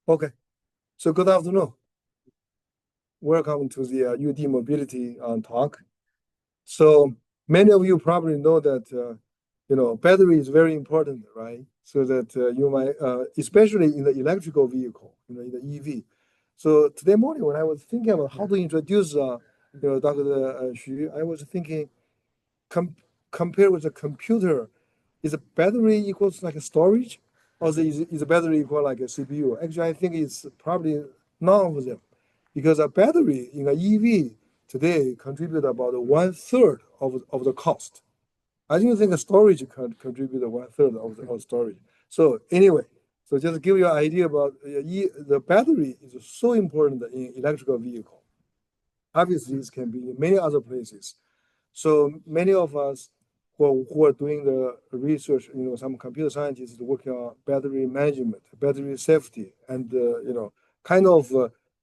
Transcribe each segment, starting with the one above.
Okay, so good afternoon. Welcome to the UD Mobility talk. So many of you probably know that battery is very important, right? So that you might, especially in the electrical vehicle, in the EV. So today morning when I was thinking about how to introduce, Dr. Xu, I was thinking, com compare with a computer, is a battery equals like a storage, or is a battery equal like a CPU? Actually, I think it's probably none of them, because a battery in an EV today contribute about 1/3 of the cost. I don't think a storage can contribute 1/3 of the storage. So anyway, so just to give you an idea about the battery is so important in electrical vehicle. Obviously, this can be in many other places. So many of us who are doing the research, some computer scientists working on battery management, battery safety, and kind of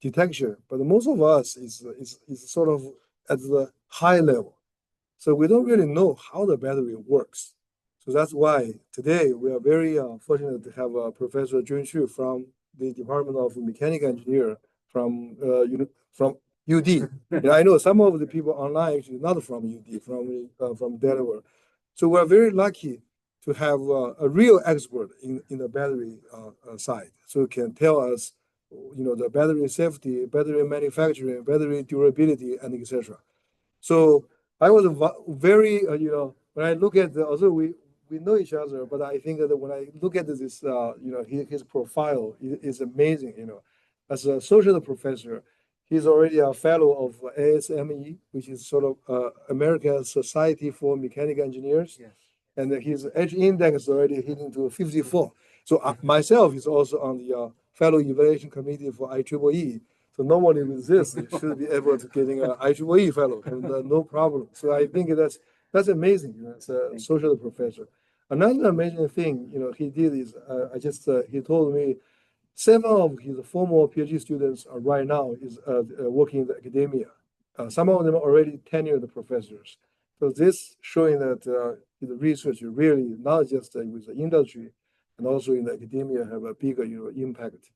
detection. But most of us is sort of at the high level. So we don't really know how the battery works. So that's why today we are very fortunate to have Professor Jun Xu from the Department of Mechanical Engineer from UD. I know some of the people online actually not from UD, from Delaware. So we're very lucky to have a real expert in the battery side, so can tell us, the battery safety, battery manufacturing, battery durability, and etc. So I was very, when I look at although we know each other, but I think that when I look at this, his profile is amazing. As a social professor, he's already a fellow of ASME, which is sort of American Society for Mechanical Engineers. Yes. And his edge index is already hitting to 54. So myself is also on the fellow evaluation committee for IEEE. So normally with this, you should be able to getting an IEEE fellow, and no problem. So I think that's amazing. As a social professor. Another amazing thing, he did is he told me 7 of his former PhD students are right now is working in the academia. Some of them are already tenured professors. So this showing that the research really not just with the industry, and also in the academia have a bigger impact.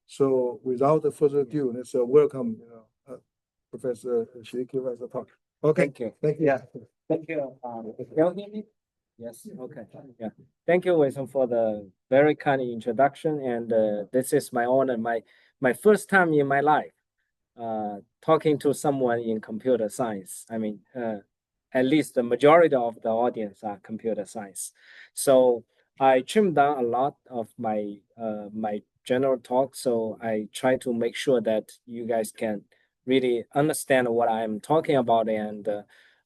So without further ado, let's welcome Professor Xu give us a talk. Okay. Thank you. Thank you. Yeah. Thank you. Can you hear me? Yes. Okay. Yeah. Thank you, Wilson, for the very kind introduction. And this is my honor, my first time in my life talking to someone in computer science. I mean, at least the majority of the audience are computer science. So I trimmed down a lot of my general talk. So I try to make sure that you guys can really understand what I'm talking about. And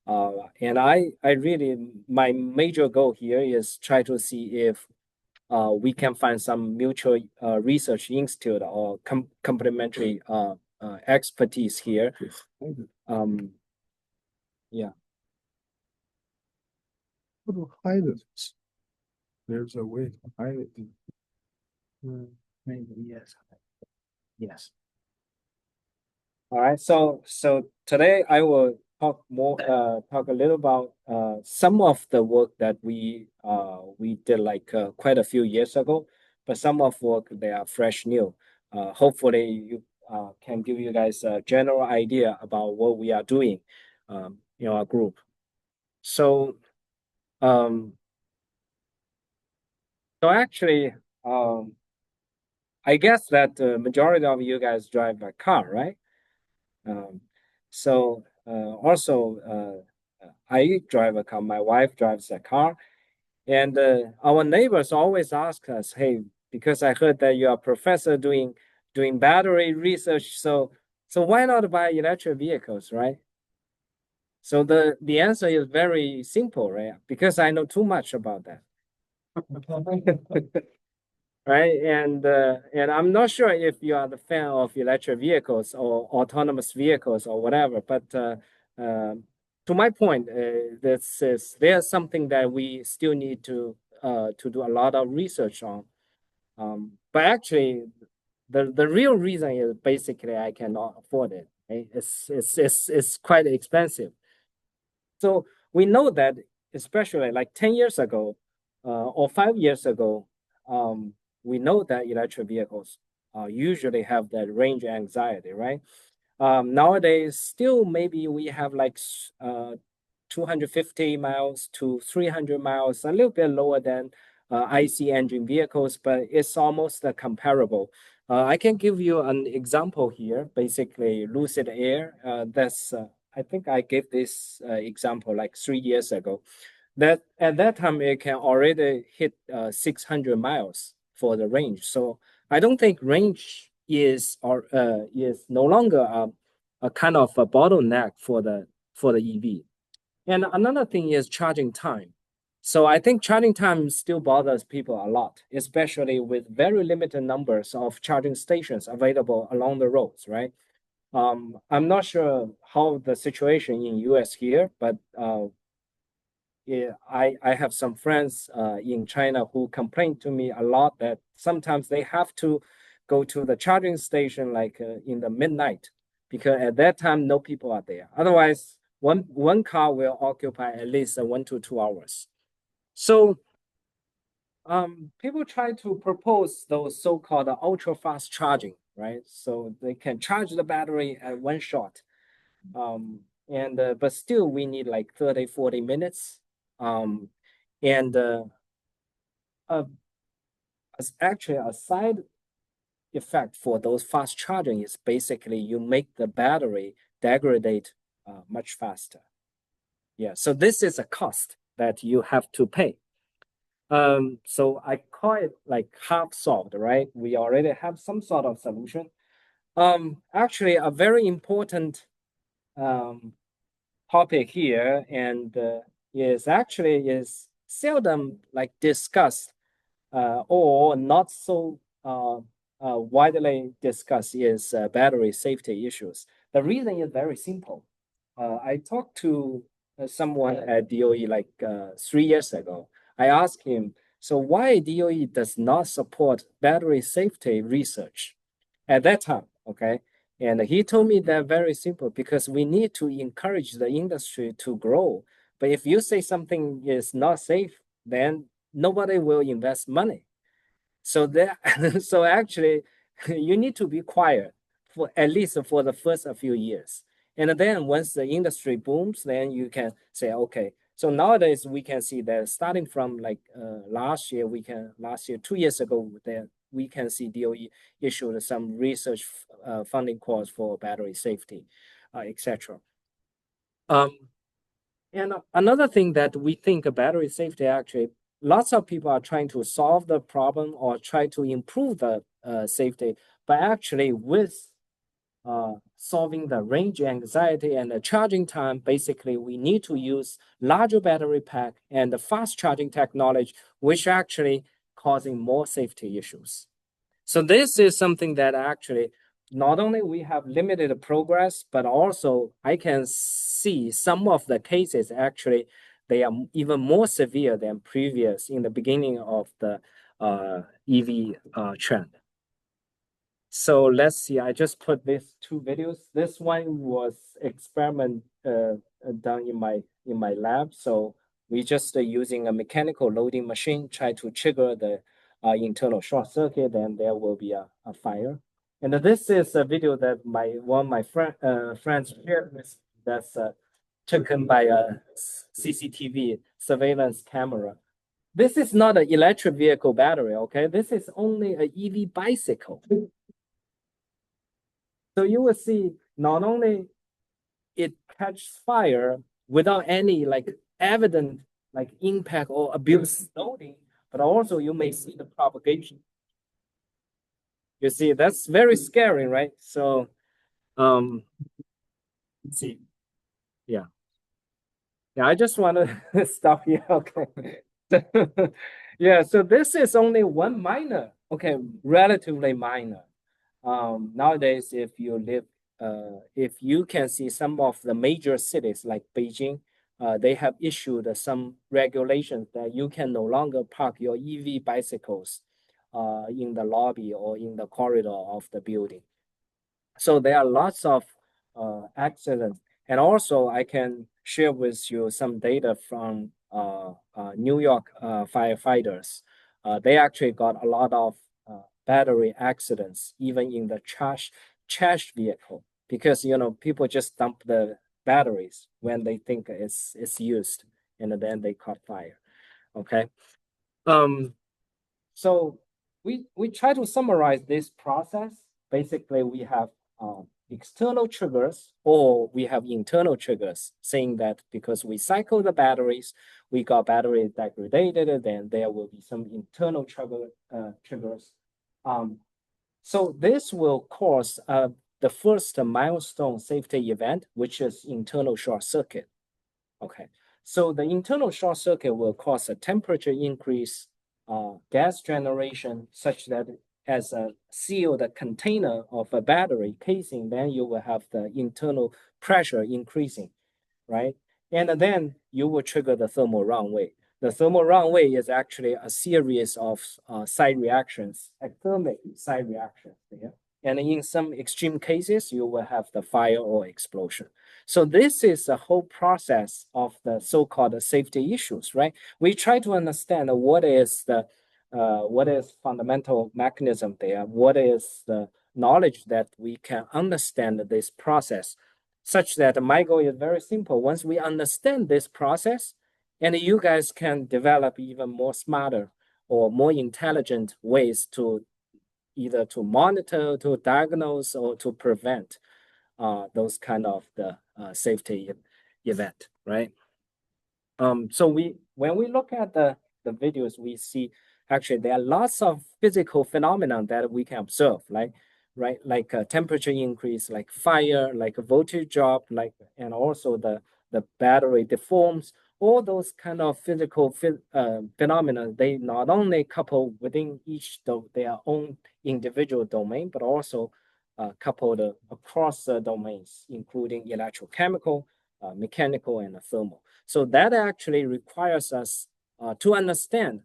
I really, my major goal here is try to see if we can find some mutual research institute or complementary expertise here. Yeah. How to hide this? There's a way to hide it. Maybe yes. Yes. All right. So today I will talk a little about some of the work that we did like quite a few years ago, but some of work they are fresh new. Hopefully you can give you guys a general idea about what we are doing in our group. So um, actually I guess that the majority of you guys drive a car, right? Um, so also, I drive a car. My wife drives a car, and our neighbors always ask us, "Hey, because I heard that you are a professor doing battery research, so why not buy electric vehicles, right?" So the answer is very simple, right? Because I know too much about that. Right? And I'm not sure if you are the fan of electric vehicles or autonomous vehicles or whatever, but to my point, there's something that we still need to do a lot of research on. But actually, the real reason is basically I cannot afford it. Right? It's quite expensive. So we know that, especially like 10 years ago or 5 years ago, we know that electric vehicles usually have that range anxiety, right? Nowadays, still maybe we have like 250 miles to 300 miles, a little bit lower than IC engine vehicles, but it's almost comparable. I can give you an example here. Basically, Lucid Air. I think I gave this example like 3 years ago. That at that time it can already hit 600 miles for the range. So I don't think range is no longer a kind of a bottleneck for the EV. And another thing is charging time. So I think charging time still bothers people a lot, especially with very limited numbers of charging stations available along the roads, right? I'm not sure how the situation in US here, but yeah, I have some friends in China who complain to me a lot that sometimes they have to go to the charging station like in the midnight because at that time no people are there. Otherwise, one car will occupy at least 1 to 2 hours. So people try to propose those so-called ultra fast charging, right? So they can charge the battery at one shot. And but still we need like 30, 40 minutes. Um, and uh, as actually a side effect for those fast charging is basically you make the battery degrade much faster. Yeah, so this is a cost that you have to pay. So I call it like half solved, right? We already have some sort of solution. Actually, a very important um, topic here and is seldom like discussed or not so widely discussed is battery safety issues. The reason is very simple. I talked to someone at DOE like 3 years ago. I asked him, so why DOE does not support battery safety research at that time? Okay. And he told me that very simple because we need to encourage the industry to grow. But if you say something is not safe, then nobody will invest money. So that so actually you need to be quiet for at least for the first few years. And then once the industry booms, then you can say, okay. So nowadays we can see that starting from like last year, 2 years ago, that we can see DOE issued some research funding calls for battery safety, etc. Um, and another thing that we think battery safety actually, lots of people are trying to solve the problem or try to improve the safety, but actually with solving the range anxiety and the charging time, basically we need to use larger battery pack and the fast charging technology, which actually causing more safety issues. So this is something that actually not only we have limited progress, but also I can see some of the cases actually they are even more severe than previous in the beginning of the EV trend. So let's see, I just put these two videos. This one was experiment done in my lab. So we just using a mechanical loading machine, try to trigger the internal short circuit, and there will be a fire. And this is a video that one of my friends shared with me that's taken by a CCTV surveillance camera. This is not an electric vehicle battery, okay? This is only an EV bicycle. So you will see not only it catches fire without any like evident like impact or abuse loading, but also you may see the propagation. You see, that's very scary, right? So let's see. Yeah. Yeah, I just want to stop here. Okay. Yeah, so this is only one minor, okay, relatively minor. Nowadays, if you can see some of the major cities like Beijing, they have issued some regulations that you can no longer park your EV bicycles in the lobby or in the corridor of the building. So there are lots of accidents. And also I can share with you some data from New York firefighters. They actually got a lot of battery accidents, even in the charged vehicle, because people just dump the batteries when they think it's used, and then they caught fire. Okay. So we try to summarize this process. Basically, we have external triggers or we have internal triggers, saying that because we cycle the batteries, we got battery degraded, then there will be some internal triggers. So this will cause the first milestone safety event, which is internal short circuit. Okay, so the internal short circuit will cause a temperature increase, gas generation, such that as a sealed container of a battery casing, then you will have the internal pressure increasing, right? And then you will trigger the thermal runaway. The thermal runaway is actually a series of side reactions, thermic side reactions there. And in some extreme cases, you will have the fire or explosion. So this is the whole process of the so-called safety issues, right? We try to understand what is fundamental mechanism there, what is the knowledge that we can understand this process, such that my goal is very simple. Once we understand this process, and you guys can develop even more smarter or more intelligent ways to either to monitor, to diagnose, or to prevent those kind of the safety event, right? So when we look at the videos, we see actually there are lots of physical phenomena that we can observe, right? Like temperature increase, like fire, like a voltage drop, and also the battery deforms. All those kind of physical phenomena, they not only couple within each their own individual domain, but also coupled across domains, including electrochemical, mechanical, and thermal. So that actually requires us to understand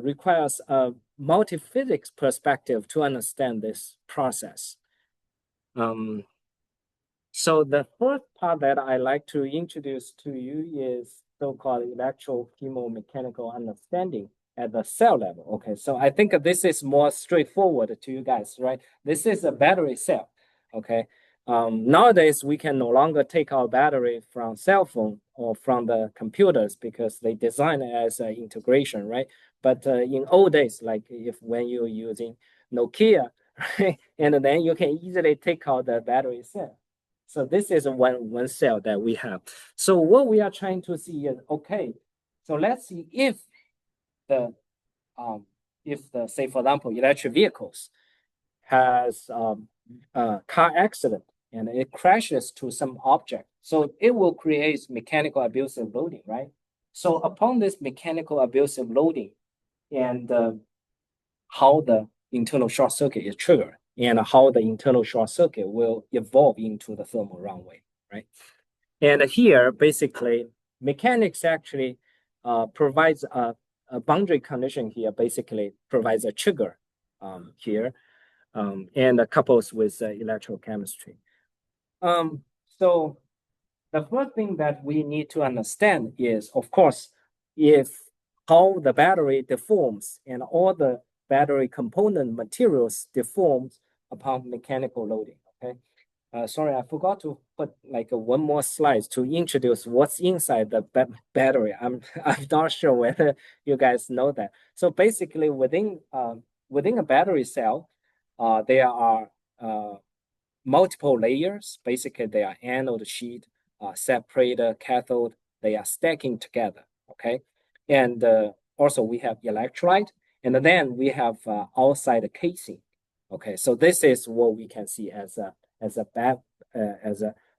requires a multiphysics perspective to understand this process. So the first part that I like to introduce to you is so-called electrochemo-mechanical understanding at the cell level. Okay, so I think this is more straightforward to you guys, right? This is a battery cell. Okay, nowadays we can no longer take our battery from cell phone or from the computers because they design it as an integration, right? But in old days, like when you're using Nokia, right, and then you can easily take out the battery cell. So this is one cell that we have. So what we are trying to see is, okay, so let's see if the say for example electric vehicles has a car accident and it crashes to some object, so it will create mechanical abusive loading, right? So upon this mechanical abusive loading and how the internal short circuit is triggered and how the internal short circuit will evolve into the thermal runaway, right? And here, basically, mechanics actually provides a boundary condition here, basically provides a trigger here, and couples with electrochemistry. So the first thing that we need to understand is, of course, if how the battery deforms and all the battery component materials deforms upon mechanical loading. Okay. Sorry, I forgot to put like one more slide to introduce what's inside the battery. I'm not sure whether you guys know that. So basically, within a battery cell, there are multiple layers. Basically, they are anode sheet, separator, cathode. They are stacking together. Okay, and also we have electrolyte, and then we have outside casing. Okay, so this is what we can see as a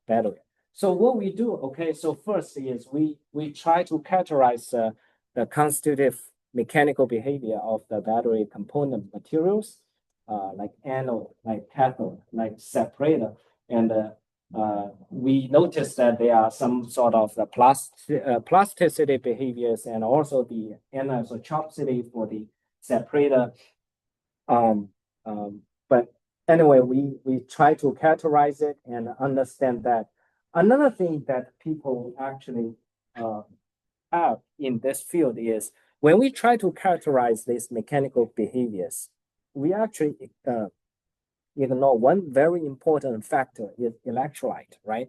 battery. So what we do, okay, so first is we try to characterize the constitutive mechanical behavior of the battery component materials, like anode, like cathode, like separator, and we notice that there are some sort of the plasticity behaviors and also the anisotropicity for the separator. But anyway, we try to characterize it and understand that. Another thing that people actually have in this field is when we try to characterize these mechanical behaviors, we actually ignore one very important factor is electrolyte, right?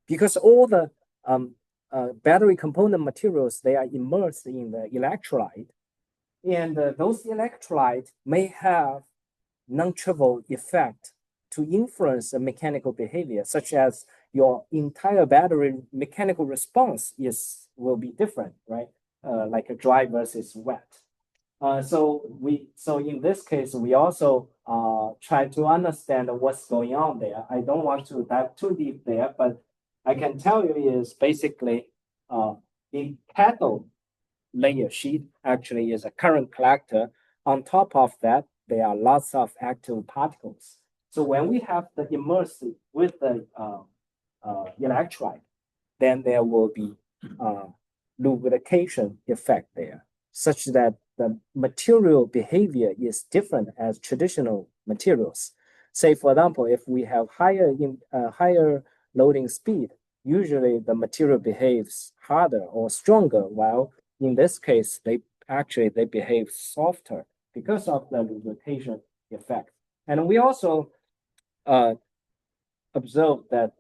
Because all the battery component materials, they are immersed in the electrolyte, and those electrolytes may have non-trivial effect to influence the mechanical behavior, such as your entire battery mechanical response will be different, right? Like a dry versus wet. So in this case, we also try to understand what's going on there. I don't want to dive too deep there, but I can tell you is basically the cathode layer sheet actually is a current collector. On top of that, there are lots of active particles. So when we have the immersed with the electrolyte, then there will be lubrication effect there, such that the material behavior is different as traditional materials. Say, for example, if we have higher loading speed, usually the material behaves harder or stronger, while in this case, they behave softer because of the lubrication effect. And we also observe that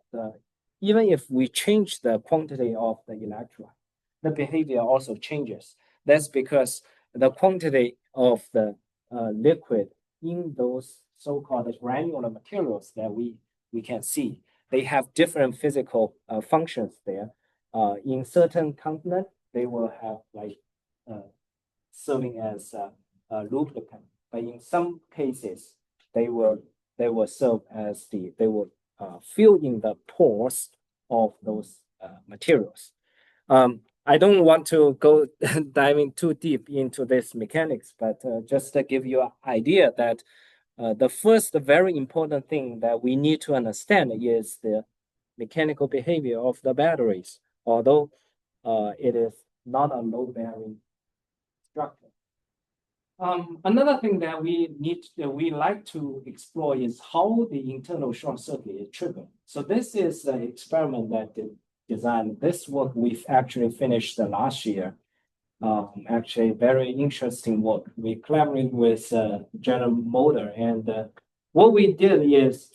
even if we change the quantity of the electrolyte, the behavior also changes. That's because the quantity of the liquid in those so-called granular materials that we can see, they have different physical functions there. In certain continents, they will have like serving as a lubricant, but in some cases, they will serve as they will fill in the pores of those materials. I don't want to go diving too deep into this mechanics, but just to give you an idea that the first very important thing that we need to understand is the mechanical behavior of the batteries, although it is not a load-bearing structure. Another thing that we like to explore is how the internal short circuit is triggered. So this is an experiment that designed. This work we've actually finished last year. Actually, very interesting work. We collaborated with General Motor, and what we did is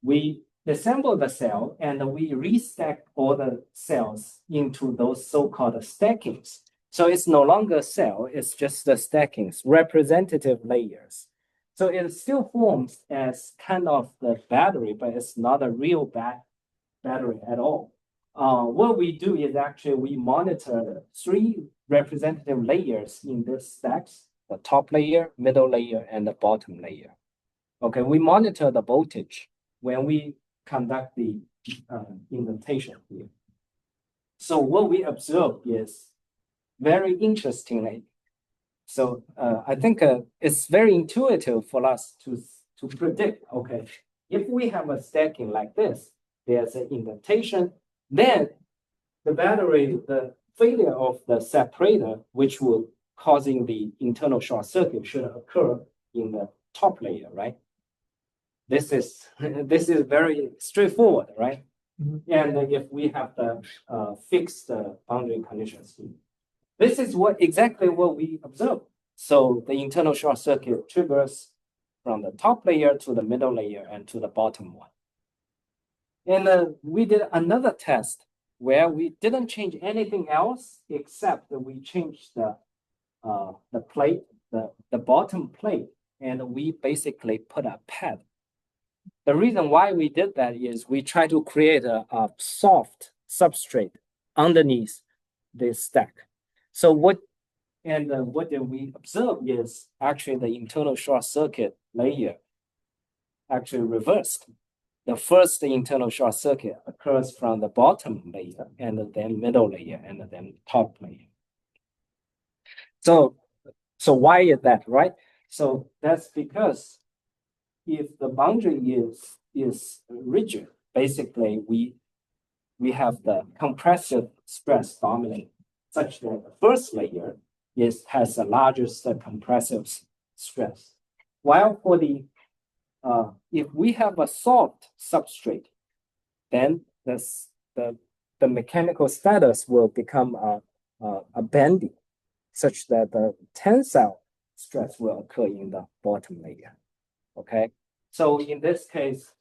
we assembled the cell and we restacked all the cells into those so-called stackings. So it's no longer a cell, it's just the stackings, representative layers. So it still forms as kind of the battery, but it's not a real battery at all. What we do is actually we monitor 3 representative layers in this stacks, the top layer, middle layer, and the bottom layer. Okay, we monitor the voltage when we conduct the indentation here. So what we observe is very interestingly. So I think it's very intuitive for us to predict, okay, if we have a stacking like this, there's an indentation, then the battery, the failure of the separator, which will causing the internal short circuit should occur in the top layer, right? This is very straightforward, right? Mm-hmm. And if we have the fixed boundary conditions here. This is exactly what we observe. So the internal short circuit triggers from the top layer to the middle layer and to the bottom one. And we did another test where we didn't change anything else except that we changed the plate, the bottom plate, and we basically put a pad. The reason why we did that is we try to create a soft substrate underneath this stack. So what did we observe is actually the internal short circuit layer actually reversed. The first internal short circuit occurs from the bottom layer and then middle layer and then top layer. So why is that, right? So that's because if the boundary is rigid, basically we have the compressive stress dominate such that the first layer has the largest compressive stress. While for the if we have a soft substrate, then the mechanical status will become a bendy. such that the tensile stress will occur in the bottom layer. Okay, so in this case,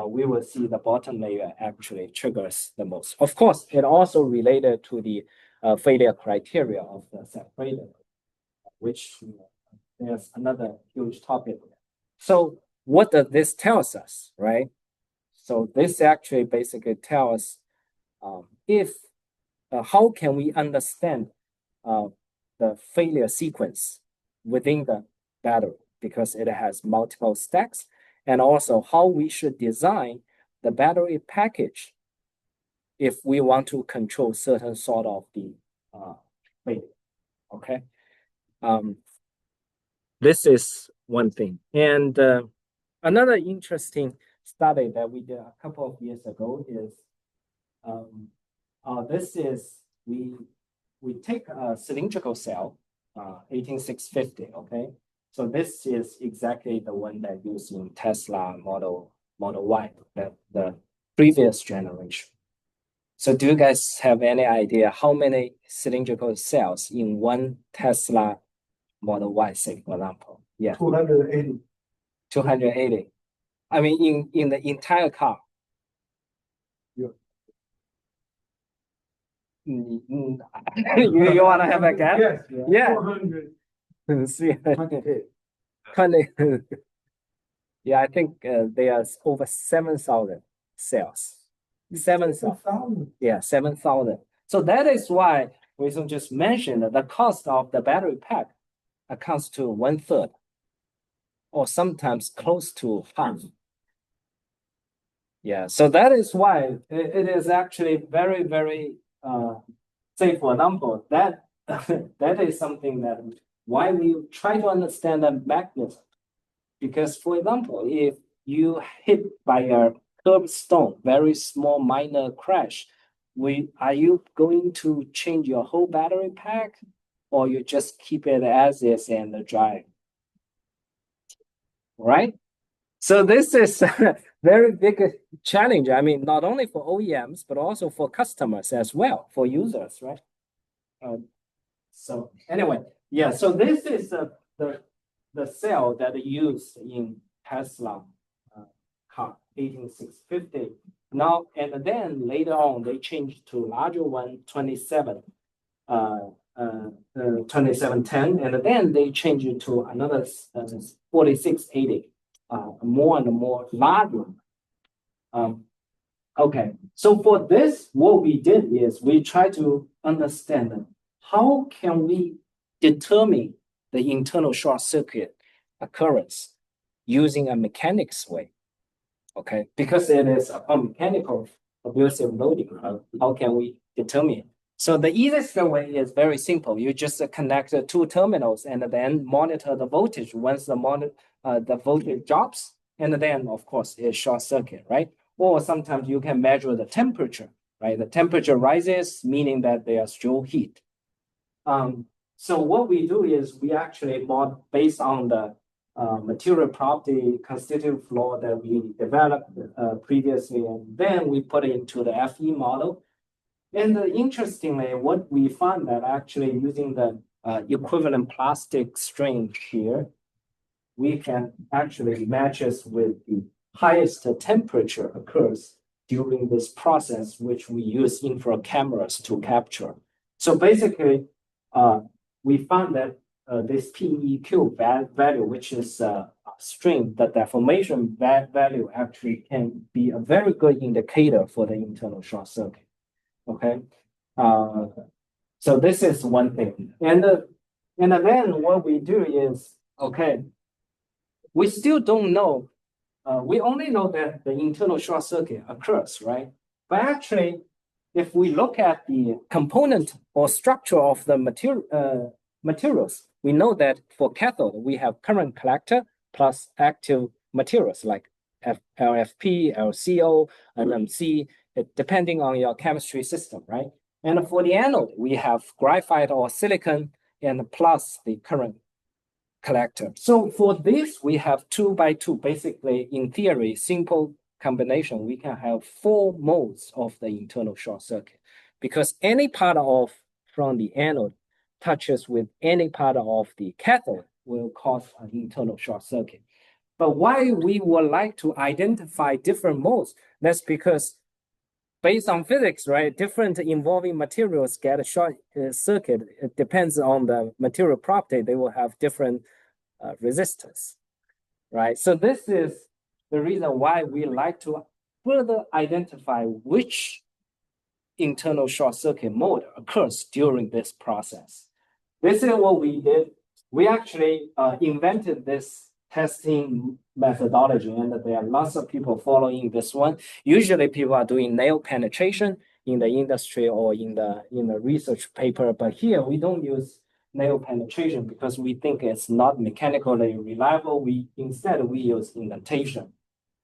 we will see the bottom layer actually triggers the most. Of course, it also related to the failure criteria of the separator, which there's another huge topic. So what does this tells us, right? So this actually basically tells if how can we understand the failure sequence within the battery, because it has multiple stacks, and also how we should design the battery package if we want to control certain sort of the failure. Okay, this is one thing. And another interesting study that we did a couple of years ago is this is we take a cylindrical cell, 18650. Okay, so this is exactly the one that used in Tesla Model Y, the previous generation. So do you guys have any idea how many cylindrical cells in one Tesla Model Y, say, for example? Yeah. 280. 280. I mean, in the entire car. Yeah. you want to have a guess? Yes. Yeah. 400. 20. Yeah, I think there's over 7,000 cells. 7,000. Yeah, 7,000. So that is why we just mentioned that the cost of the battery pack accounts to 1/3, or sometimes close to half. Yeah, so that is why it is actually very, very say, for example, that that is something that why we try to understand the mechanism. Because, for example, if you hit by a curved stone, very small minor crash, are you going to change your whole battery pack, or you just keep it as is and drive? Right? So this is a very big challenge. I mean, not only for OEMs, but also for customers as well, for users, right? So anyway, yeah, so this is the cell that is used in Tesla car 18650. Now, and then later on, they changed to larger one, 2710, and then they changed it to another 4680, more and more larger. Okay, so for this, what we did is we try to understand how can we determine the internal short circuit occurrence using a mechanics way. Okay, because it is a mechanical abusive loading. How can we determine it? So the easiest way is very simple. You just connect the two terminals and then monitor the voltage. Once the voltage drops, and then of course it's short circuit, right? Or sometimes you can measure the temperature, right? The temperature rises, meaning that there is still heat. So what we do is we actually based on the material property constitutive law that we developed previously, and then we put it into the FE model. And interestingly, what we found that actually using the equivalent plastic string here, we can actually matches with the highest temperature occurs during this process, which we use infrared cameras to capture. So basically, we found that this PEQ value, which is a string, the deformation value actually can be a very good indicator for the internal short circuit. Okay, so this is one thing, and then what we do is, okay, we still don't know. We only know that the internal short circuit occurs, right? But actually, if we look at the component or structure of the materials, we know that for cathode, we have current collector plus active materials like LFP, LCO, NMC, depending on your chemistry system, right? And for the anode, we have graphite or silicon and plus the current collector. So for this, we have 2 by 2, basically in theory, simple combination, we can have 4 modes of the internal short circuit, because any part of from the anode touches with any part of the cathode will cause an internal short circuit. But why we would like to identify different modes? That's because based on physics, right? Different involving materials get a short circuit. It depends on the material property. They will have different resistance, right? So this is the reason why we like to further identify which internal short circuit mode occurs during this process. This is what we did. We actually invented this testing methodology, and there are lots of people following this one. Usually people are doing nail penetration in the industry or in the research paper, but here we don't use nail penetration because we think it's not mechanically reliable. Instead we use indentation.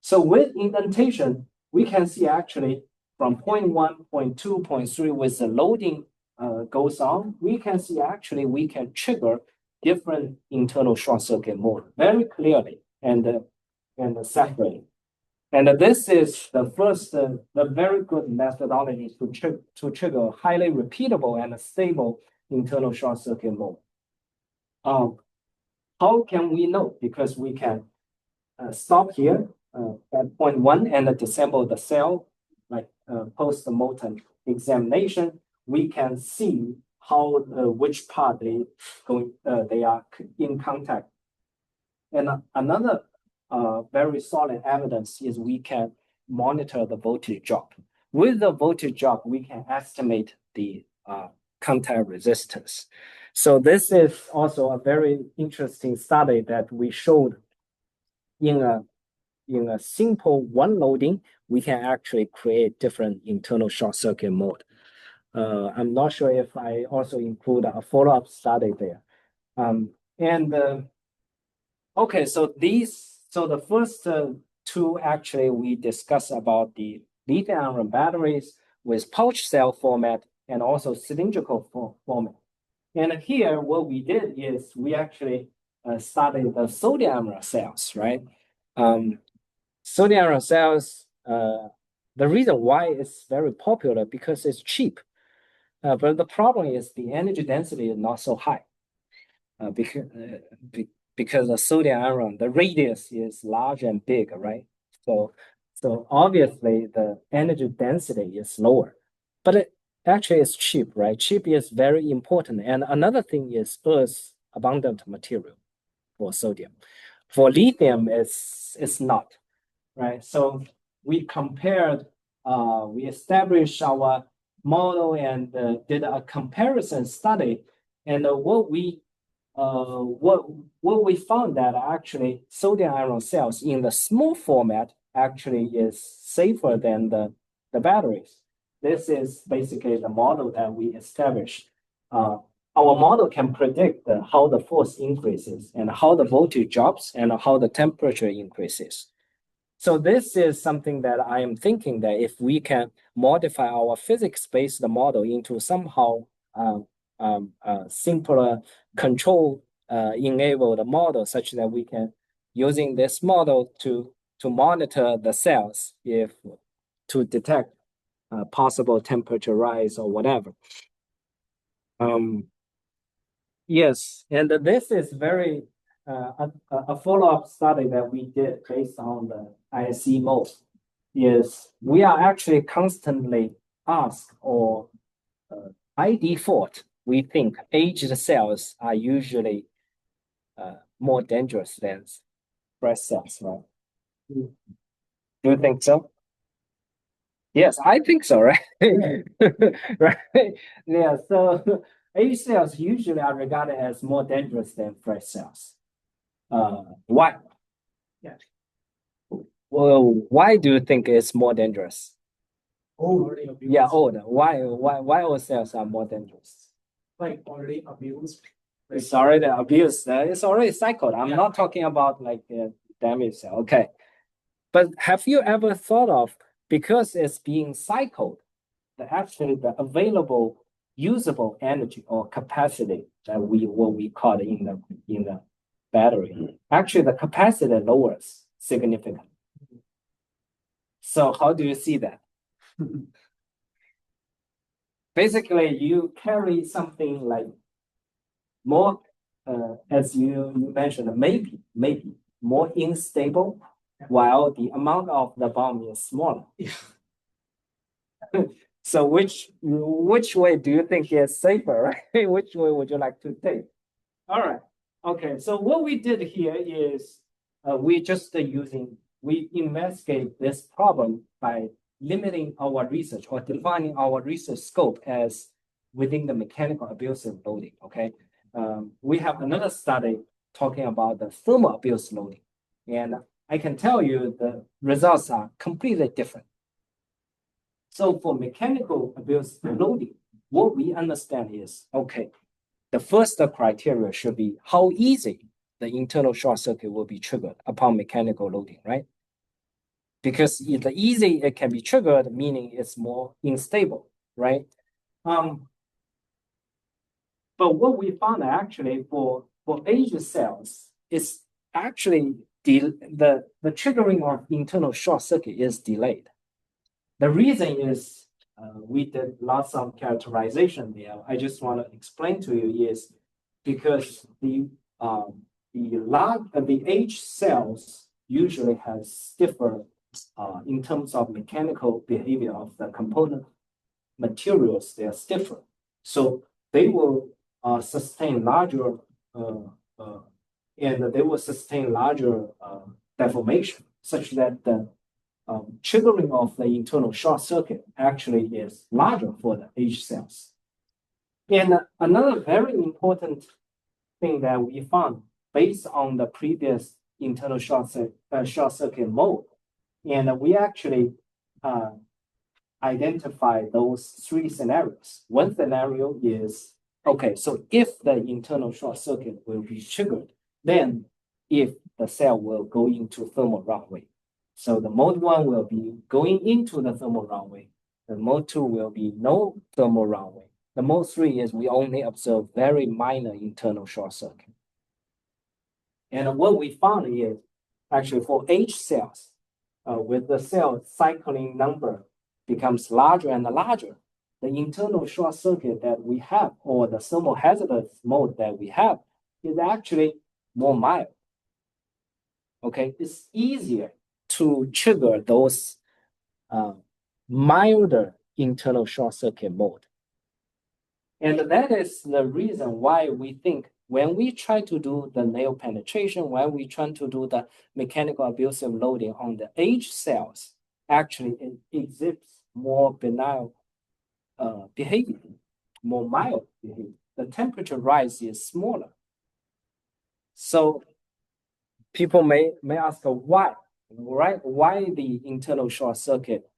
So with indentation, we can see actually from 0.1, 0.2, 0.3 with the loading goes on, we can see actually we can trigger different internal short circuit mode very clearly and separate. And this is the first, the very good methodology to trigger highly repeatable and stable internal short circuit mode. How can we know? Because we can stop here at 0.1 and disassemble the cell, like post-mortem examination. We can see how which part they are in contact. And another very solid evidence is we can monitor the voltage drop. With the voltage drop, we can estimate the contact resistance. So this is also a very interesting study that we showed in a simple one loading, we can actually create different internal short circuit mode. I'm not sure if I also include a follow-up study there. Okay, so the first two actually we discussed about the lithium-ion batteries with pouch cell format and also cylindrical format. And here what we did is we actually studied the sodium-ion cells, right? Sodium-ion cells, the reason why it's very popular because it's cheap. But the problem is the energy density is not so high because the sodium ion, the radius is large and big, right? So obviously the energy density is lower, but it actually is cheap, right? Cheap is very important. And another thing is Earth's abundant material for sodium. For lithium, it's not, right? So we compared, we established our model and did a comparison study. And what we found that actually sodium ion cells in the small format actually is safer than the batteries. This is basically the model that we established. Our model can predict how the force increases and how the voltage drops and how the temperature increases. So this is something that I am thinking that if we can modify our physics-based model into somehow simpler control enabled model such that we can using this model to monitor the cells to detect possible temperature rise or whatever. Yes, and this is very a follow-up study that we did based on the IC mode is we are actually constantly asked or by default, we think aged cells are usually more dangerous than fresh cells, right? Do you think so? Yes, I think so, right? Right? Yeah, so aged cells usually are regarded as more dangerous than fresh cells. Why? Yeah. Well, why do you think it's more dangerous? Yeah, old. Why old cells are more dangerous? Like already abused. It's already abused. It's already cycled. I'm not talking about like the damaged cell. Okay. But have you ever thought of, because it's being cycled, actually the available usable energy or capacity that what we call it in the battery, actually the capacity lowers significantly. So how do you see that? Basically, you carry something like more, as you mentioned, maybe more unstable, while the amount of the bomb is smaller. So which way do you think is safer, right? Which way would you like to take? All right. Okay. So what we did here is we investigate this problem by limiting our research or defining our research scope as within the mechanical abusive loading. Okay. We have another study talking about the thermal abuse loading, and I can tell you the results are completely different. So for mechanical abuse loading, what we understand is, okay, the first criteria should be how easy the internal short circuit will be triggered upon mechanical loading, right? Because if the easy it can be triggered, meaning it's more unstable, right? But what we found actually for aged cells is actually the triggering of internal short circuit is delayed. The reason is we did lots of characterization there. I just want to explain to you is because the aged cells usually have stiffer in terms of mechanical behavior of the component materials. They are stiffer, so they will sustain larger and they will sustain larger deformation, such that the triggering of the internal short circuit actually is larger for the aged cells. And another very important thing that we found based on the previous internal short circuit mode, and we actually identify those three scenarios. One scenario is, okay, so if the internal short circuit will be triggered, then if the cell will go into thermal runaway. So the mode 1 will be going into the thermal runaway. The mode 2 will be no thermal runaway. The mode 3 is we only observe very minor internal short circuit. And what we found is actually for aged cells, with the cell cycling number becomes larger and larger, the internal short circuit that we have, or the thermal hazardous mode that we have, is actually more mild. Okay, it's easier to trigger those milder internal short circuit mode. And that is the reason why we think when we try to do the nail penetration, when we try to do the mechanical abusive loading on the aged cells, actually it exhibits more benign behavior, more mild behavior. The temperature rise is smaller. So people may ask why, right? Why the internal short circuit,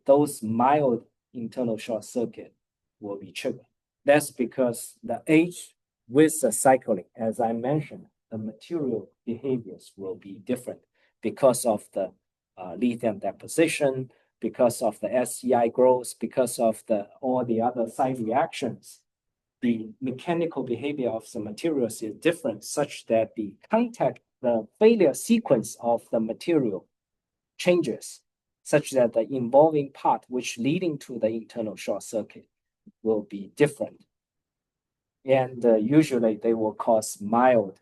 those mild internal short circuit will be triggered. That's because the age with the cycling, as I mentioned, the material behaviors will be different because of the lithium deposition, because of the SCI growth, because of all the other side reactions. The mechanical behavior of the materials is different, such that the failure sequence of the material changes, such that the involving part which leading to the internal short circuit will be different. And usually they will cause mild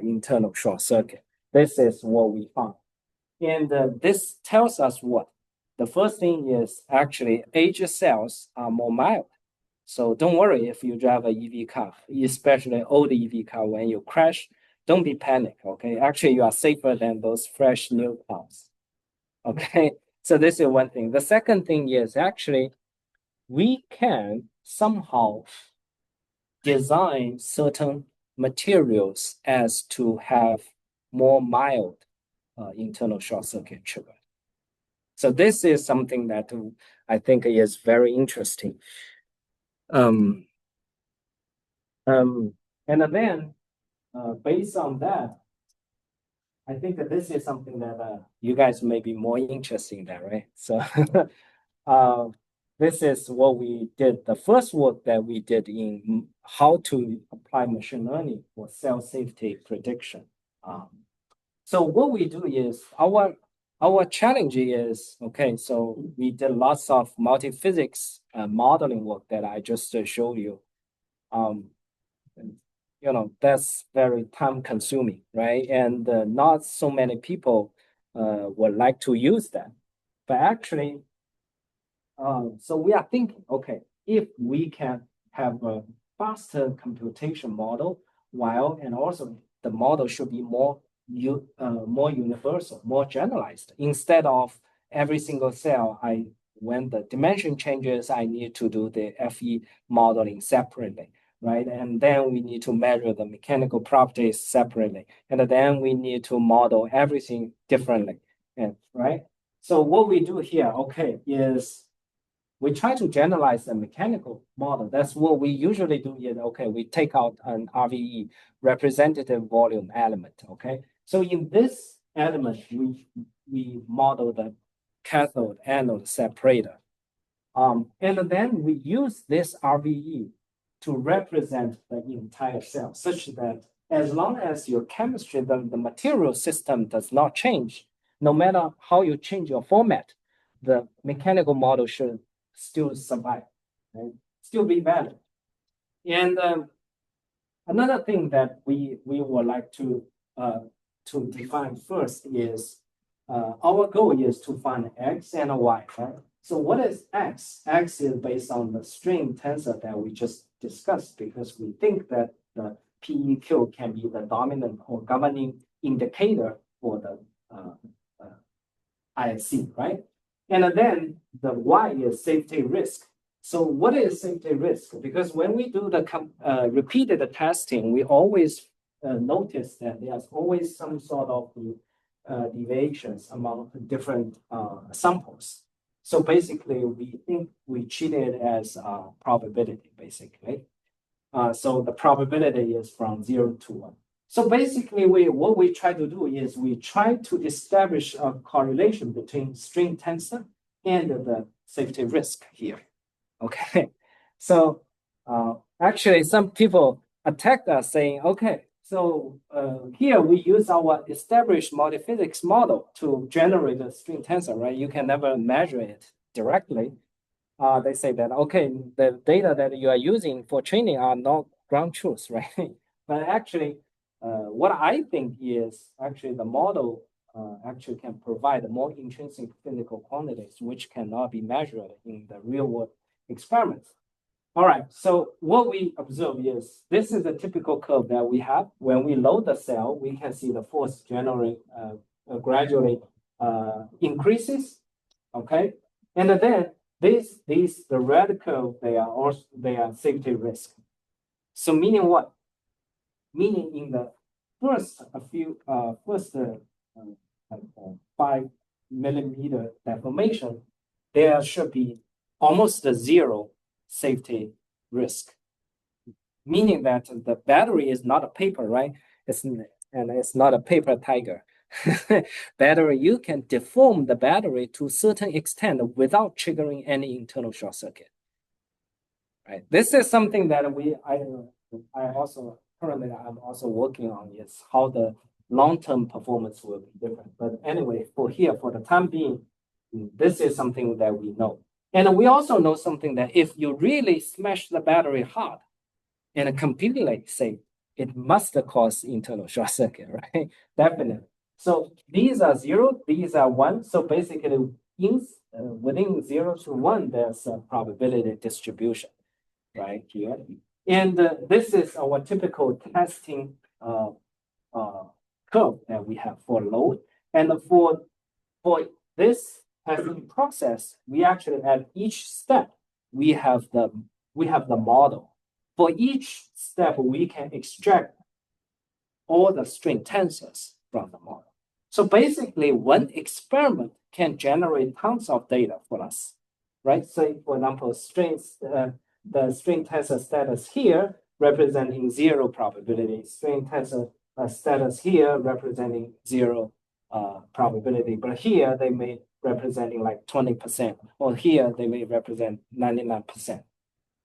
internal short circuit. This is what we found. And this tells us what? The first thing is actually aged cells are more mild. So don't worry if you drive an EV car, especially old EV car, when you crash, don't be panic, okay? Actually, you are safer than those fresh new cars, okay? So this is one thing. The second thing is actually we can somehow design certain materials as to have more mild internal short circuit trigger. So this is something that I think is very interesting. And then based on that, I think that this is something that you guys may be more interested in that, right? So this is what we did. The first work that we did in how to apply machine learning for cell safety prediction. So what we do is our challenge is, okay, so we did lots of multiphysics modeling work that I just showed you. that's very time consuming, right? And not so many people would like to use that. But actually, so we are thinking, okay, if we can have a faster computation model, and also the model should be more universal, more generalized. Instead of every single cell, when the dimension changes, I need to do the FE modeling separately, right? And then we need to measure the mechanical properties separately, and then we need to model everything differently, right? So what we do here, okay, is we try to generalize the mechanical model. That's what we usually do. Okay, we take out an RVE, representative volume element. Okay, so in this element, we model the cathode anode separator, and then we use this RVE to represent the entire cell, such that as long as your chemistry, the material system does not change, no matter how you change your format, the mechanical model should still survive, right? Still be valid. And another thing that we would like to define first is our goal is to find X and Y, right? So what is X? X is based on the string tensor that we just discussed, because we think that the PEQ can be the dominant or governing indicator for the IC, right? And then the Y is safety risk. So what is safety risk? Because when we do the repeated testing, we always notice that there's always some sort of deviations among different samples. So basically, we think we treat it as probability, basically. So the probability is from 0 to 1. So basically, what we try to do is we try to establish a correlation between string tensor and the safety risk here. Okay, so actually, some people attacked us saying, okay, so here we use our established multiphysics model to generate a string tensor, right? You can never measure it directly. They say that, okay, the data that you are using for training are not ground truths, right? But actually, what I think is actually the model actually can provide more intrinsic physical quantities, which cannot be measured in the real world experiments. All right, so what we observe is this is a typical curve that we have. When we load the cell, we can see the force gradually increases, okay? And then the red curve, they are safety risk. So meaning what? Meaning in the first 5 millimeter deformation, there should be almost a zero safety risk. Meaning that the battery is not a paper, right? It's not a paper tiger. Battery, you can deform the battery to a certain extent without triggering any internal short circuit. Right. This is something that I'm also working on, is how the long-term performance will be different. But anyway, for the time being, this is something that we know. And we also know something that if you really smash the battery hard and completely safe, it must cause internal short circuit, right? Definitely. So these are 0, these are 1. So basically, within 0 to 1, there's a probability distribution right here. And this is our typical testing curve that we have for load. And for this testing process, we actually at each step, we have the model. For each step, we can extract all the string tensors from the model. So basically, one experiment can generate tons of data for us, right? So for example, the string tensor status here representing 0 probability, string tensor status here representing 0 probability, but here they may representing like 20%, or here they may represent 99%,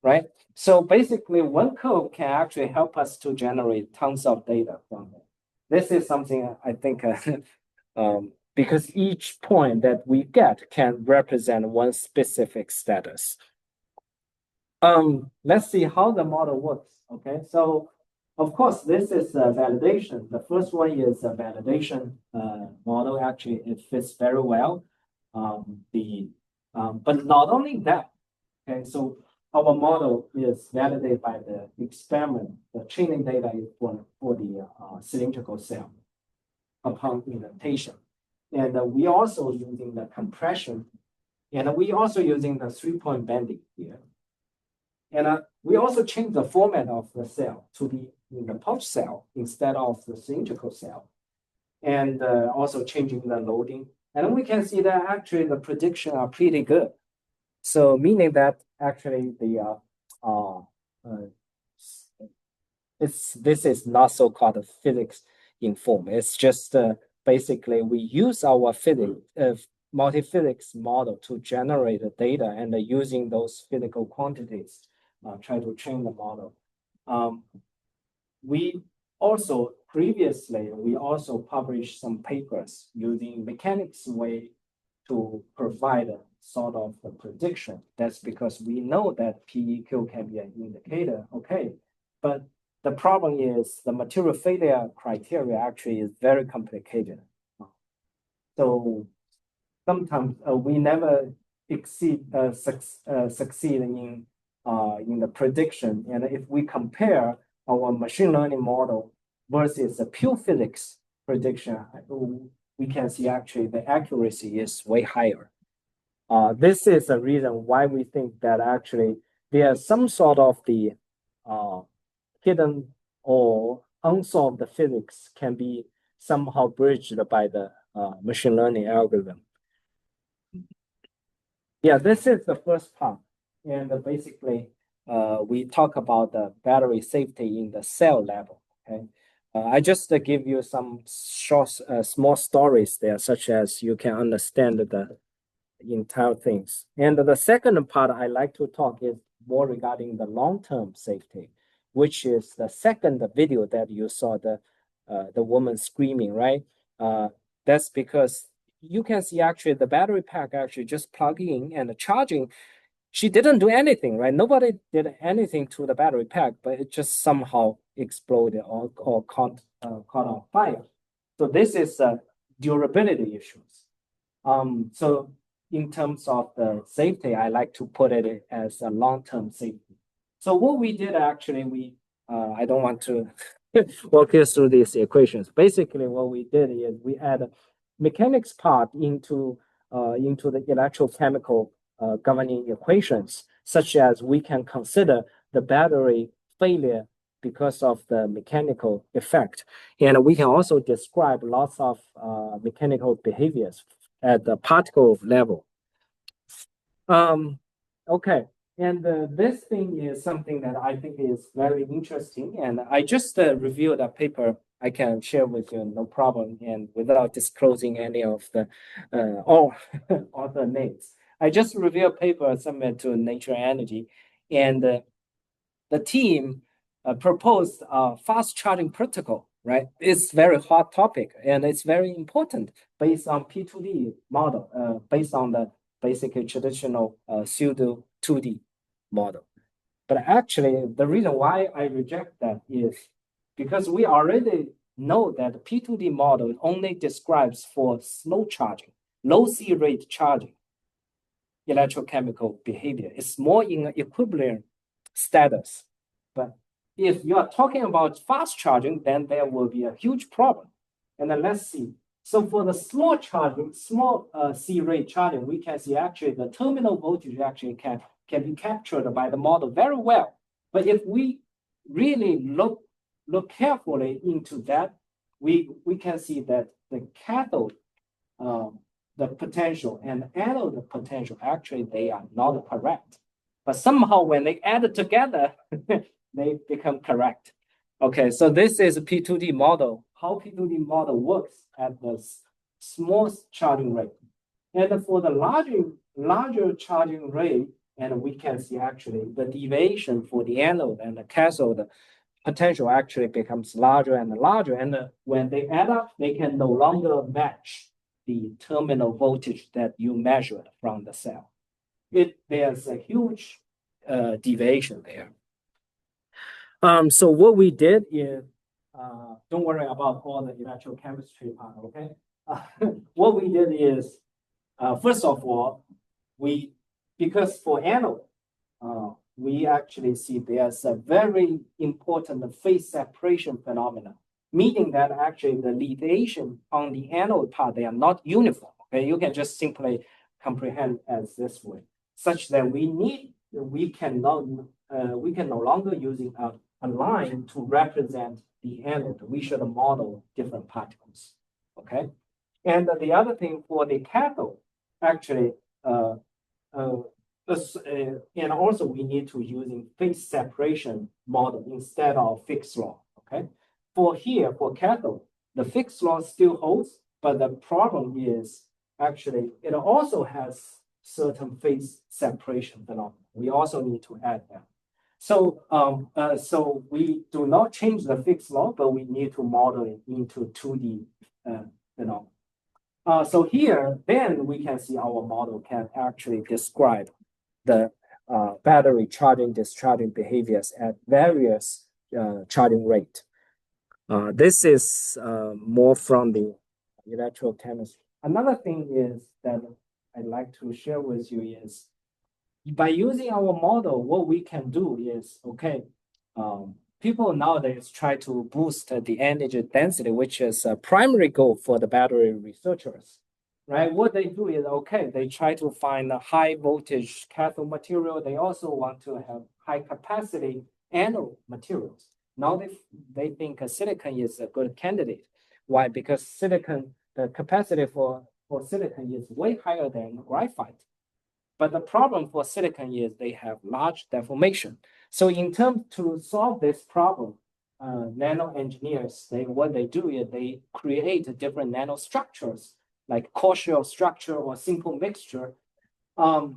right? So basically, one curve can actually help us to generate tons of data from it. This is something I think because each point that we get can represent one specific status. Let's see how the model works. Okay, so Of course, this is a validation. The first one is a validation model. Actually, it fits very well. But not only that, okay, so our model is validated by the experiment. The training data is for the cylindrical cell upon indentation. And we also using the compression, and we also using the 3-point bending here. And we also change the format of the cell to be in the pouch cell instead of the cylindrical cell, and also changing the loading. And we can see that actually the prediction are pretty good. So meaning that actually the this is not so-called physics informed. It's just basically we use our physics multiphysics model to generate the data, and using those physical quantities try to train the model. We also previously published some papers using mechanics way to provide a sort of the prediction. That's because we know that PEQ can be an indicator, okay, but the problem is the material failure criteria actually is very complicated. So sometimes we never succeed in the prediction. And if we compare our machine learning model versus the pure physics prediction, we can see actually the accuracy is way higher. This is a reason why we think that actually there's some sort of the hidden or unsolved physics can be somehow bridged by the machine learning algorithm. Yeah, this is the first part. And basically, we talk about the battery safety in the cell level. Okay, I just give you some short, small stories there, such as you can understand the entire things. And the second part I like to talk is more regarding the long-term safety, which is the second video that you saw the woman screaming, right? That's because you can see actually the battery pack actually just plugging and charging. She didn't do anything, right? Nobody did anything to the battery pack, but it just somehow exploded or caught on fire. So this is durability issues. So in terms of the safety, I like to put it as a long-term safety. So what we did actually, I don't want to walk you through these equations. Basically, what we did is we add a mechanics part into the electrochemical governing equations, such as we can consider the battery failure because of the mechanical effect. And we can also describe lots of mechanical behaviors at the particle level. Okay, and this thing is something that I think is very interesting, and I just reviewed a paper I can share with you, no problem, and without disclosing any of the all the names. I just reviewed a paper submitted to Nature Energy, and the team proposed a fast charging protocol, right? It's very hot topic, and it's very important based on P2D model, based on the basically traditional pseudo 2D model. But actually, the reason why I reject that is because we already know that P2D model only describes for slow charging, low C rate charging, electrochemical behavior. It's more in equilibrium status. But if you are talking about fast charging, then there will be a huge problem. And then let's see. So for the small charging, small C rate charging, we can see actually the terminal voltage actually can be captured by the model very well. But if we really look carefully into that, we can see that the cathode, the potential and anode potential, actually they are not correct. But somehow when they add it together, they become correct. Okay, so this is a P2D model, how P2D model works at the small charging rate. And for the larger charging rate, and we can see actually the deviation for the anode and the cathode potential actually becomes larger and larger. And when they add up, they can no longer match the terminal voltage that you measured from the cell. There's a huge deviation there. So what we did is, don't worry about all the electrochemistry part, okay? What we did is, first of all, because for anode, we actually see there's a very important phase separation phenomenon, meaning that actually the lithiation on the anode part, they are not uniform. Okay, you can just simply comprehend as this way, such that we can no longer using a line to represent the anode. We should model different particles. Okay, and the other thing for the cathode, actually, and also we need to using phase separation model instead of fixed law. Okay, for cathode, the fixed law still holds, but the problem is actually it also has certain phase separation phenomenon. We also need to add that. So we do not change the fixed law, but we need to model it into 2D phenomenon. So here, then we can see our model can actually describe the battery charging discharging behaviors at various charging rate. This is more from the electrochemistry. Another thing is that I'd like to share with you is by using our model, what we can do is, okay, people nowadays try to boost the energy density, which is a primary goal for the battery researchers, right? What they do is, okay, they try to find a high voltage cathode material. They also want to have high capacity anode materials. Now they think silicon is a good candidate. Why? Because silicon, the capacity for silicon is way higher than graphite. But the problem for silicon is they have large deformation. So in terms to solve this problem, nano engineers, what they do is they create different nanostructures like core-shell structure or simple mixture. So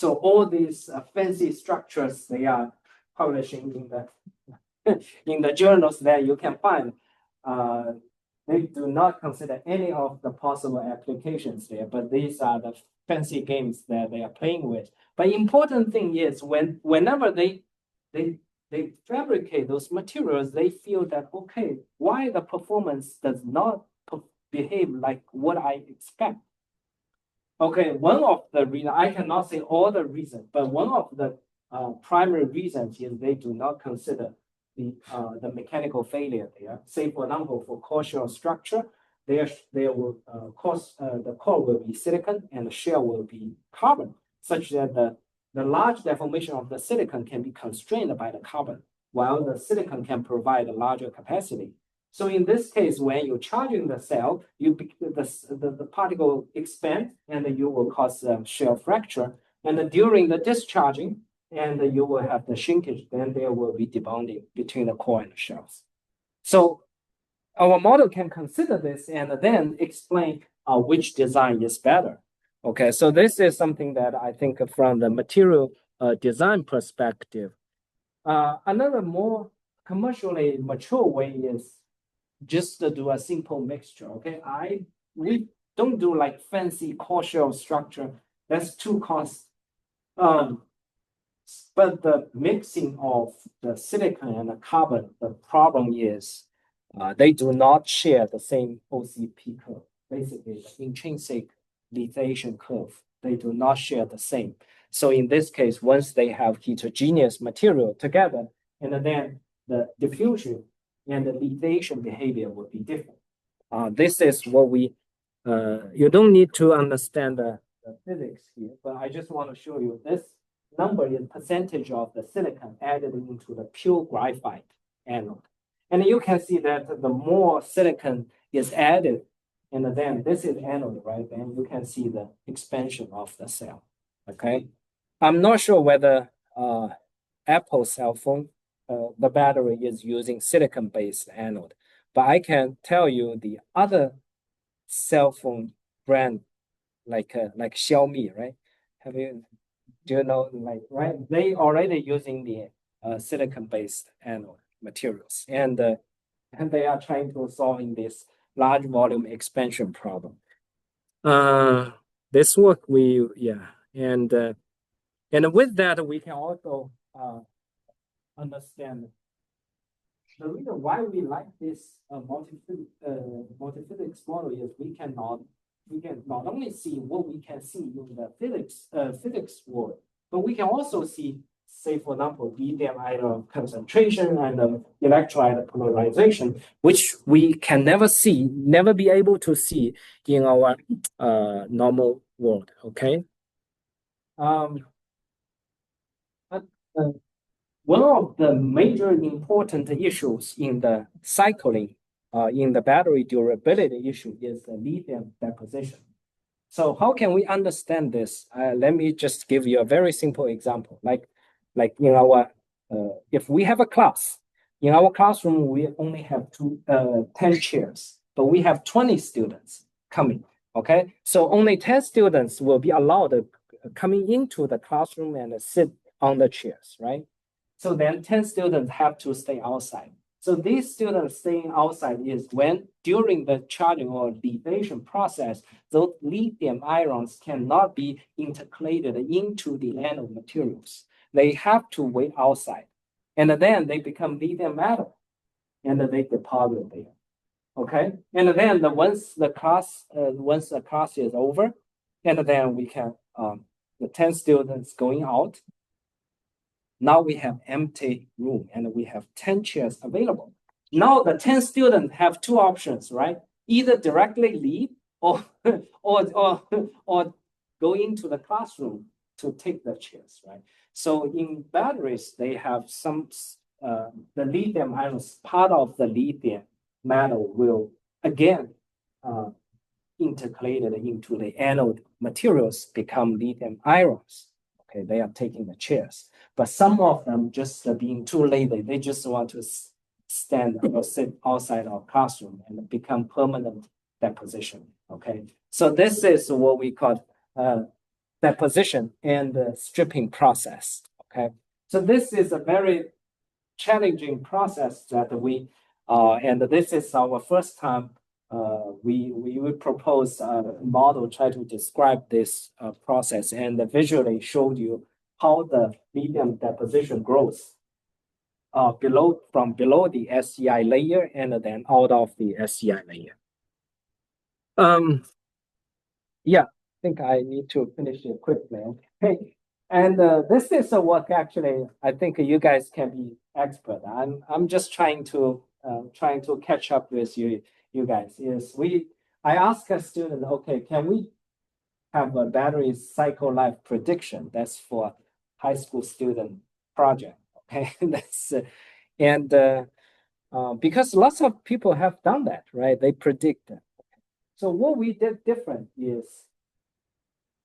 all these fancy structures, they are publishing in the in the journals that you can find. They do not consider any of the possible applications there, but these are the fancy games that they are playing with. But important thing is whenever they fabricate those materials, they feel that, okay, why the performance does not behave like what I expect? Okay, one of the reasons, I cannot say all the reasons, but one of the primary reasons is they do not consider the mechanical failure there. Say, for example, for core-shell structure, there will the core will be silicon and the shell will be carbon, such that the large deformation of the silicon can be constrained by the carbon, while the silicon can provide a larger capacity. So in this case, when you're charging the cell, the particle expand and you will cause a shell fracture. And during the discharging, and you will have the shrinkage, then there will be debonding between the core and the shells. So our model can consider this and then explain which design is better. Okay, so this is something that I think from the material design perspective. Another more commercially mature way is just to do a simple mixture. Okay, we don't do like fancy core shell structure. That's too costly. But the mixing of the silicon and the carbon, the problem is they do not share the same OCP curve. Basically, the intrinsic lithiation curve, they do not share the same. So in this case, once they have heterogeneous material together, and then the diffusion and the lithiation behavior will be different. This is what you don't need to understand the physics here, but I just want to show you this number is percentage of the silicon added into the pure graphite anode. And you can see that the more silicon is added, and then this is anode, right? And you can see the expansion of the cell, okay? I'm not sure whether Apple cell phone, the battery is using silicon-based anode, but I can tell you the other cell phone brand like Xiaomi, right? Do you know, like, right? They already using the silicon-based anode materials, and they are trying to solving this large volume expansion problem. This work and with that we can also understand the reason why we like this multiphysics model is we can not only see what we can see in the physics world, but we can also see, say, for example, lithium ion concentration and electrolyte polarization, which we can never be able to see in our normal world. Okay. But, one of the major important issues in the cycling, in the battery durability issue is the lithium deposition. So how can we understand this? Let me just give you a very simple example. Like in our, if we have a class, in our classroom, we only have 10 chairs, but we have 20 students coming, okay? So only 10 students will be allowed coming into the classroom and sit on the chairs, right? So then 10 students have to stay outside. So these students staying outside is when during the charging or degradation process, those lithium ions cannot be intercalated into the anode materials. They have to wait outside. And then they become lithium metal and they deposit there. Okay. And then once the class is over, and then we can the 10 students going out. Now we have empty room and we have 10 chairs available. Now the 10 students have two options, right? Either directly leave or go into the classroom to take the chairs, right? So in batteries, they have some, the lithium ions, part of the lithium metal will again intercalated into the anode materials, become lithium ions. Okay, they are taking the chairs. But some of them just being too lazy, they just want to stand or sit outside our classroom and become permanent deposition. Okay, so this is what we call deposition and stripping process. Okay, so this is a very challenging process that we, and this is our first time we would propose a model try to describe this process and visually showed you how the lithium deposition grows from below the SEI layer and then out of the SEI layer. Yeah, I think I need to finish it quickly. Okay, and this is a work actually. I think you guys can be expert. I'm just trying to catch up with you guys. I asked a student, okay, can we have a battery cycle life prediction? That's for high school student project. Okay, that's and because lots of people have done that, right? They predict it. So what we did different is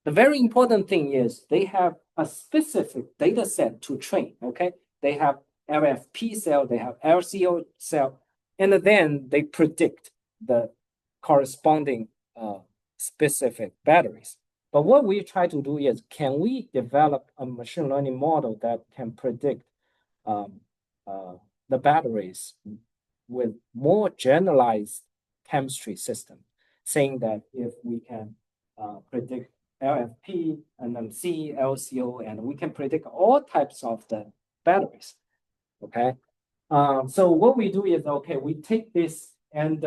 the very important thing is they have a specific data set to train. Okay, they have LFP cell, they have LCO cell, and then they predict the corresponding specific batteries. But what we try to do is, can we develop a machine learning model that can predict the batteries with more generalized chemistry system, saying that if we can predict LFP, NMC, LCO, and we can predict all types of the batteries. Okay. So what we do is, okay, we take this and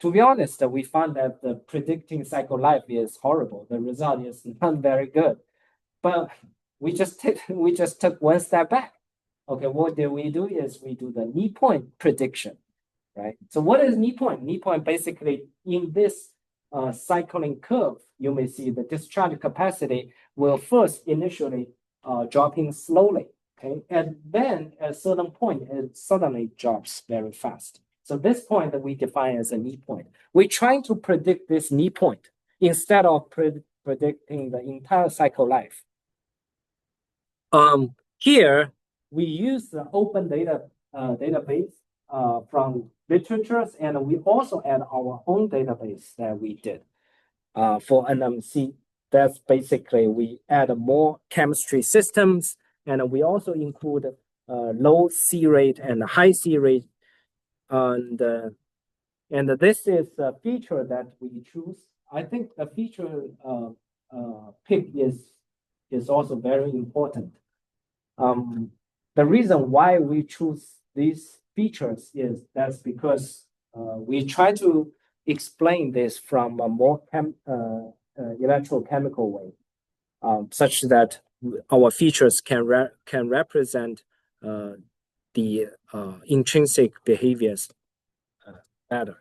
to be honest, we found that the predicting cycle life is horrible. The result is not very good. But we just took one step back. Okay, what did we do is we do the knee point prediction, right? So what is knee point? Knee point basically in this cycling curve, you may see the discharge capacity will first initially dropping slowly, okay? And then at a certain point, it suddenly drops very fast. So this point that we define as a knee point. We're trying to predict this knee point instead of predicting the entire cycle life. Here, we use the open database from literatures, and we also add our own database that we did for NMC. That's basically we add more chemistry systems, and we also include low C rate and high C rate, and this is a feature that we choose. I think the feature pick is also very important. The reason why we choose this features is that's because we try to explain this from a more electrochemical way, such that our features can represent the intrinsic behaviors better.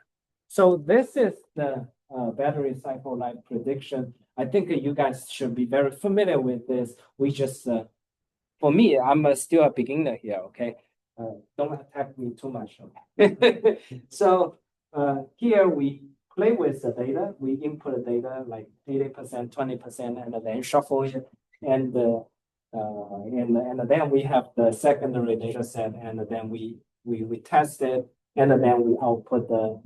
So this is the battery cycle life prediction. I think you guys should be very familiar with this. We just, for me, I'm still a beginner here, okay? Don't attack me too much, okay? So here we play with the data. We input the data like 80%, 20%, and then shuffle it. And then we have the secondary data set, and then we test it, and then we output the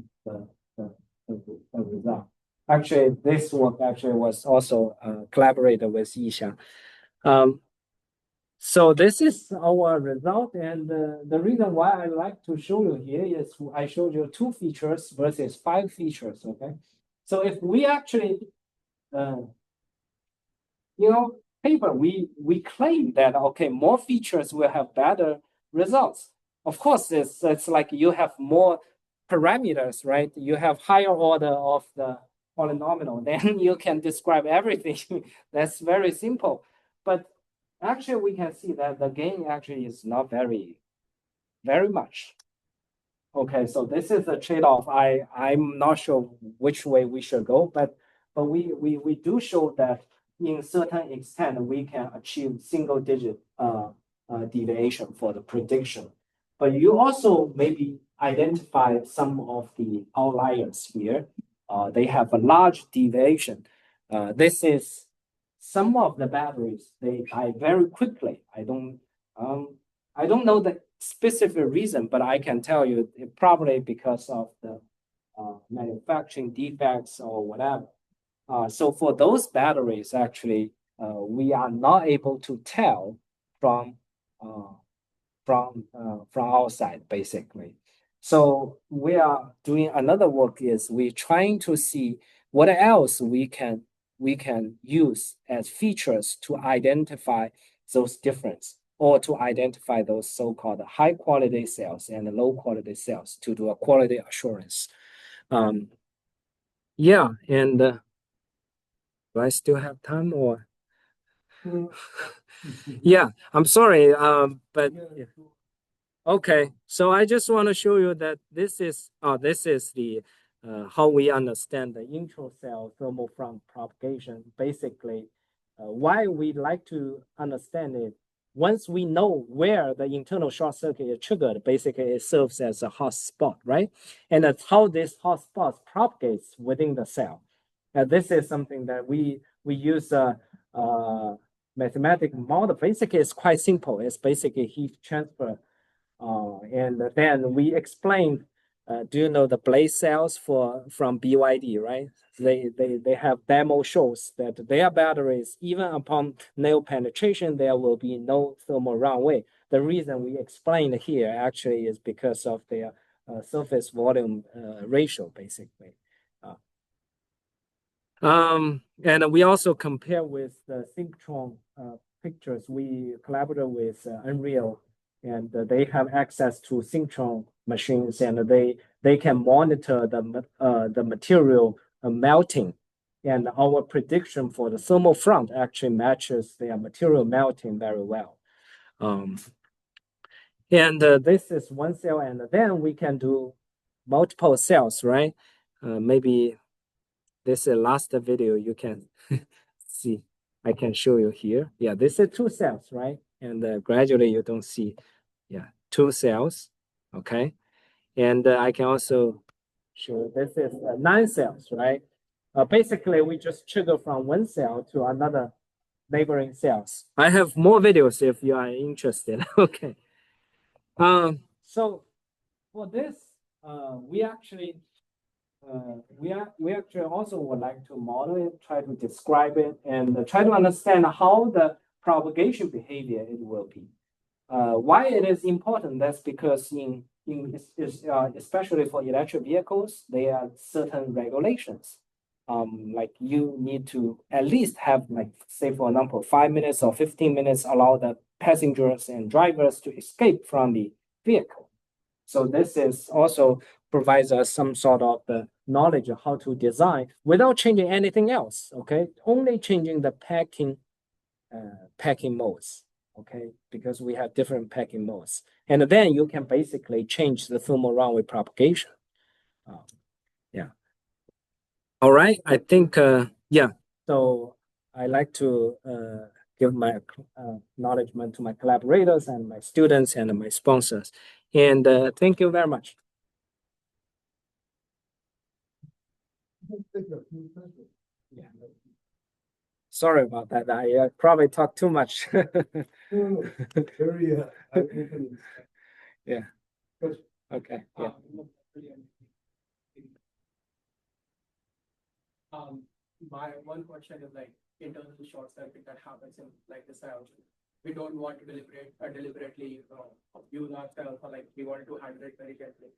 result. Actually, this work actually was also collaborated with Yixiang. So this is our result, and the reason why I like to show you here is I showed you 2 features versus 5 features, okay? So if we actually, paper, we claim that, okay, more features will have better results. Of course, it's like you have more parameters, right? You have higher order of the polynomial, then you can describe everything. That's very simple. But actually, we can see that the gain actually is not very much. Okay, so this is a trade-off. I'm not sure which way we should go, but we do show that in certain extent we can achieve single-digit deviation for the prediction. But you also maybe identify some of the outliers here. They have a large deviation. This is some of the batteries, they die very quickly. I don't know the specific reason, but I can tell you it probably because of the manufacturing defects or whatever. So for those batteries, actually, we are not able to tell from outside, basically. So we are doing another work is we're trying to see what else we can use as features to identify those differences, or to identify those so-called high quality cells and low quality cells to do a quality assurance. Yeah, and do I still have time or? Yeah, I'm sorry, but yeah. Okay, so I just want to show you that this is the how we understand the intra-cell thermal front propagation. Basically, why we like to understand it. Once we know where the internal short circuit is triggered, basically it serves as a hot spot, right? And that's how this hot spot propagates within the cell. This is something that we use mathematical model. Basically, it's quite simple. It's basically heat transfer. And then we explained, do you know the blaze cells from BYD, right? They have demo shows that their batteries, even upon nail penetration, there will be no thermal runaway. The reason we explained here actually is because of their surface volume ratio, basically. And we also compare with the synchrotron pictures. We collaborate with Unreal, and they have access to synchrotron machines, and they can monitor the material melting. And our prediction for the thermal front actually matches their material melting very well. And this is one cell, and then we can do multiple cells, right? Maybe this is the last video you can see. I can show you here. Yeah, this is 2 cells, right? And gradually you don't see, yeah, 2 cells, okay? And I can also show this is 9 cells, right? Basically, we just trigger from one cell to another neighboring cells. I have more videos if you are interested, okay? So for this, we actually also would like to model it, try to describe it, and try to understand how the propagation behavior it will be. Why it is important? That's because especially for electric vehicles, there are certain regulations. Like you need to at least have, like, say for example, 5 minutes or 15 minutes allow the passengers and drivers to escape from the vehicle. So this is also provides us some sort of the knowledge of how to design without changing anything else. Okay, only changing the packing modes. Okay, because we have different packing modes, and then you can basically change the thermal runaway propagation. Yeah. All right. I think yeah. So I like to give my acknowledgement to my collaborators and my students and my sponsors. And thank you very much. Yeah. Sorry about that. I probably talked too much. No, very eye-opening. Yeah. Okay. Yeah. My one question is like internal short circuit that happens in like the cells. We don't want to deliberately use our cells, or like we want to handle it very carefully.